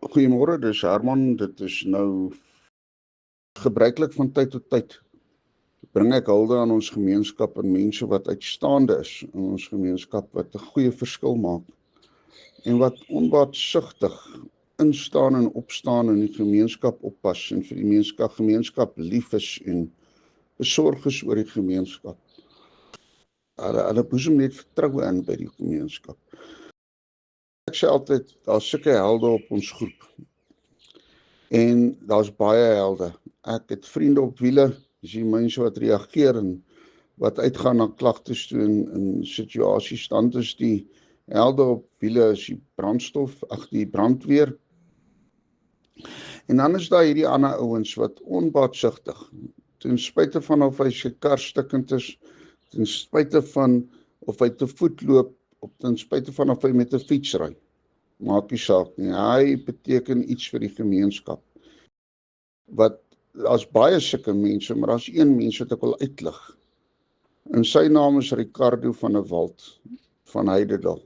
Goeiemôre, dis Herman. Dit is nou gebruiklik van tyd tot tyd. Bring ek hulde aan ons gemeenskap en mense wat uitstaande is in ons gemeenskap wat 'n goeie verskil maak en wat onbaatsigtig instaan en opstaan in die gemeenskap oppas en vir die gemeenskap lief is en besorg is oor die gemeenskap. Hulle boesem net vertroue in by die gemeenskap. Ek sê altyd, daar's sulke helde op ons groep. En daar's baie helde. Ek het vriende op wiele, dis die mense wat reageer en wat uitgaan na klagtes toe in situasies. Dan is die helde op wiele is die die brandweer. En dan is daar hierdie ander ouens wat onbaatsigtig, ten spyte van of hy sy kar stikkend is, ten spyte van of hy te voet loop, of ten spyte van of hy met 'n fiets ry, maak nie saak nie. Hy beteken iets vir die gemeenskap. Daar's baie sulke mense, maar daar's een mens wat ek wil uitlig. En sy naam is Ricardo van der Walt van Heidedal.